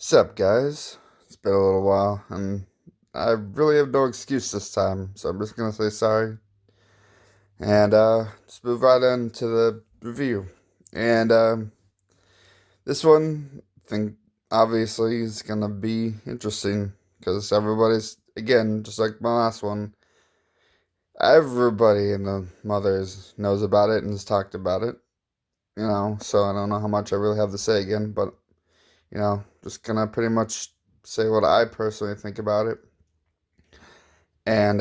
Sup, guys? It's been a little while, and I really have no excuse this time, so I'm just gonna say sorry and just move right into the review. And this one, I think, obviously is gonna be interesting because everybody's again, just like my last one, everybody in the mothers knows about it and has talked about it. So I don't know how much I really have to say again, but just gonna pretty much say what I personally think about it. And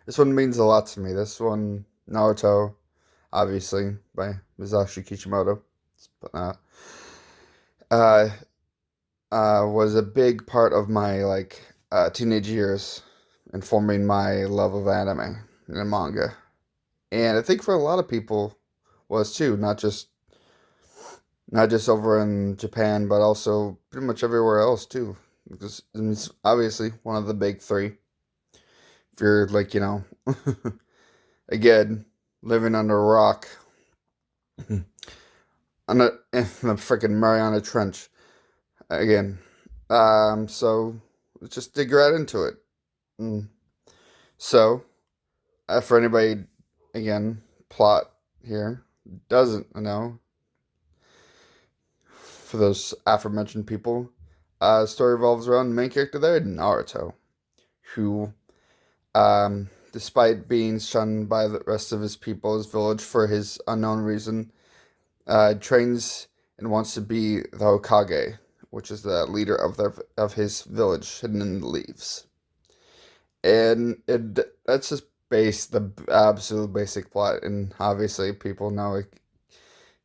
this one means a lot to me. This one, Naruto, obviously, by Masashi Kishimoto, but uh, was a big part of my teenage years, informing my love of anime and manga. And I think for a lot of people was too, not just over in Japan, but also pretty much everywhere else too. Because it's obviously one of the big three. If you're again, living under a rock on in the freaking Mariana Trench again. So let's just dig right into it. Mm. So, for anybody, again, plot here doesn't know, for those aforementioned people, the story revolves around the main character there, Naruto, who, despite being shunned by the rest of his people, his village, for his unknown reason, trains and wants to be the Hokage, which is the leader of his village, hidden in the leaves. And that's just the absolute basic plot, and obviously people know it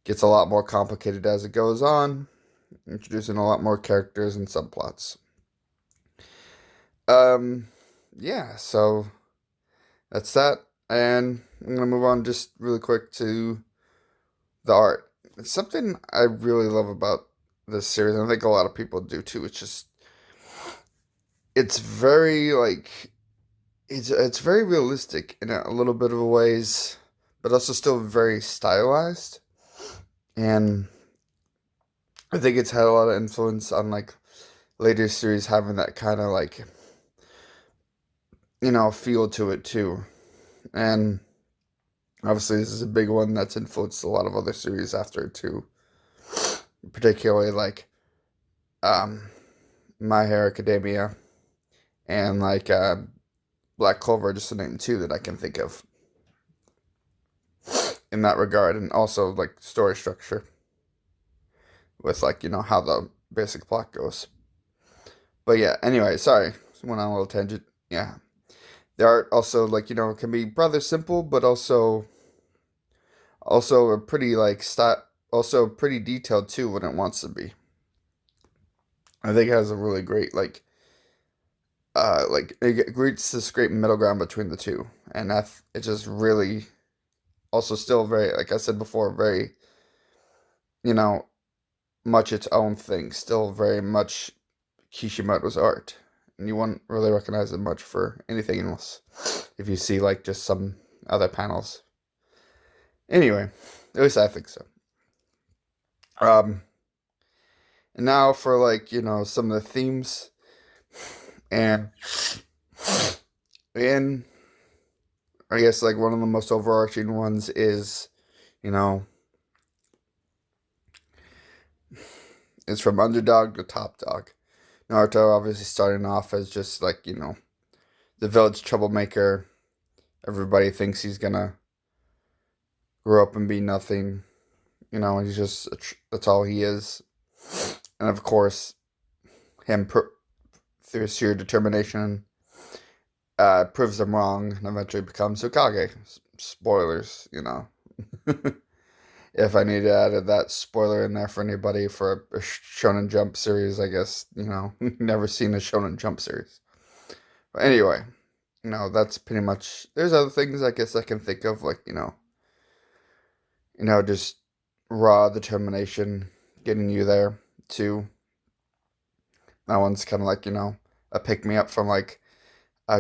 gets a lot more complicated as it goes on, introducing a lot more characters and subplots. Um, yeah, so that's that, and I'm gonna move on just really quick to the art. It's something I really love about this series, and I think a lot of people do too. It's very it's very realistic in a little bit of a ways, but also still very stylized. And I think it's had a lot of influence on later series having that kind of feel to it too. And obviously this is a big one that's influenced a lot of other series after it too. Particularly um My Hero Academia and Black Clover, just to name two that I can think of in that regard, and also story structure with how the basic plot goes. But yeah, anyway, sorry, went on a little tangent. Yeah, the art also can be rather simple, but also a pretty also pretty detailed too when it wants to be. I think it has a really great it reaches this great middle ground between the two, and it just really also still very, like I said before, very you know much its own thing, still very much Kishimoto's art, and you wouldn't really recognize it much for anything else if you see just some other panels. Anyway, at least I think so. Um, and now for some of the themes, and and I guess one of the most overarching ones is you know it's from underdog to top dog. Naruto obviously starting off as just the village troublemaker. Everybody thinks he's gonna grow up and be nothing. He's just that's all he is. And of course, him through sheer determination proves them wrong and eventually becomes Hokage. Spoilers. If I need to add that spoiler in there for anybody for a Shonen Jump series, I guess never seen a Shonen Jump series. But anyway, that's pretty much. There's other things I guess I can think of, just raw determination getting you there too. That one's kind of a pick me up from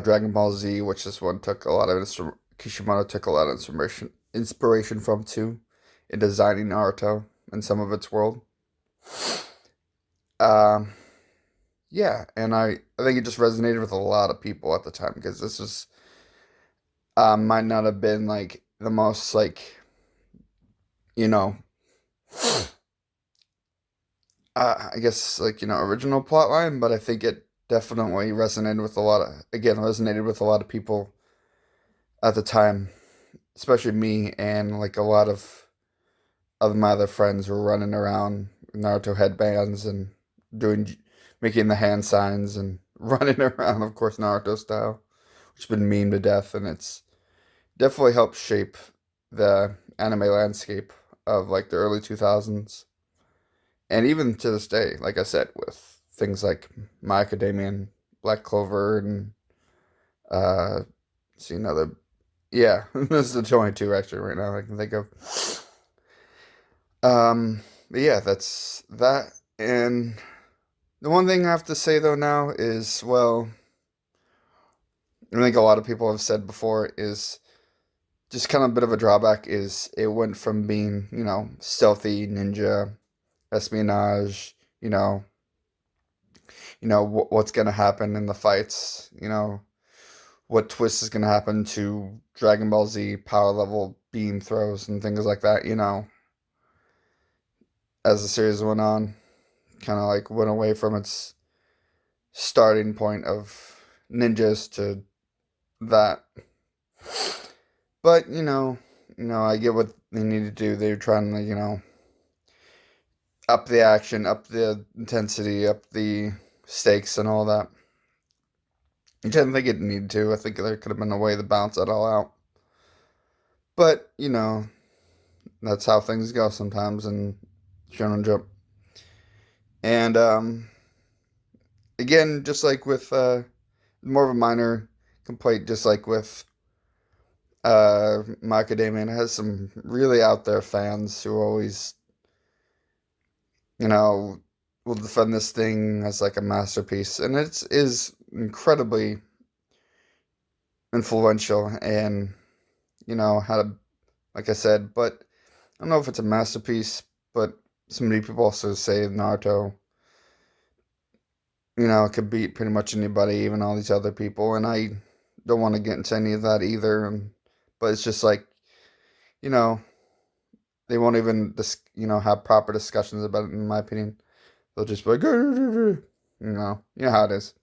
Dragon Ball Z, which this one took a lot of Kishimoto took a lot of inspiration from too in designing Naruto and some of its world. Um, yeah, and I think it just resonated with a lot of people at the time because this was might not have been like the most like you know I guess like original plot line, but I think it definitely resonated with a lot of people at the time, especially me and like a lot of my other friends were running around with Naruto headbands and doing making the hand signs and running around, of course, Naruto style, which has been memed to death, and it's definitely helped shape the anime landscape of like the early 2000s. And even to this day, like I said, with things like My Academia and Black Clover and uh see another yeah, this is the only two actually right now I can think of. But yeah, that's that. And the one thing I have to say though now is, well, I think a lot of people have said before is just kind of a bit of a drawback is it went from being, stealthy ninja, espionage, what's going to happen in the fights, what twist is going to happen to Dragon Ball Z power level beam throws and things like that, as the series went on, kind of like went away from its starting point of ninjas to that. But, I get what they need to do. They're trying to, up the action, up the intensity, up the stakes and all that. Which I didn't think it needed to. I think there could have been a way to balance that all out. But, that's how things go sometimes in Shonen Jump. And again, just like with more of a minor complaint, just like with Macadamia, it has some really out there fans who always, will defend this thing as like a masterpiece, and it is incredibly influential, and had a like I said, but I don't know if it's a masterpiece, but so many people also say Naruto, could beat pretty much anybody, even all these other people, and I don't want to get into any of that either. But it's just like, you know, they won't even, have proper discussions about it. In my opinion, they'll just be like, you know how it is.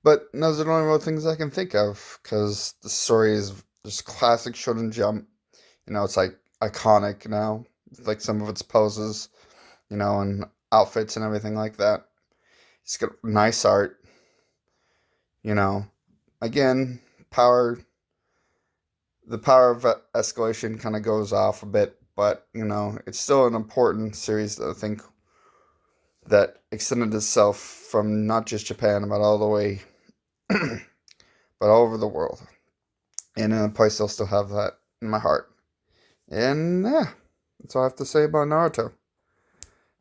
But those are the only real things I can think of because the story is just classic Shonen Jump. It's like iconic now, like some of its poses, and outfits and everything like that. It's got nice art, you know. Again, power, the power of escalation kind of goes off a bit, but, it's still an important series that I think that extended itself from not just Japan, but all the way, but all over the world. And in a place I'll still have that in my heart. And yeah, that's all I have to say about Naruto.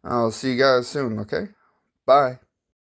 I'll see you guys soon, okay? Bye.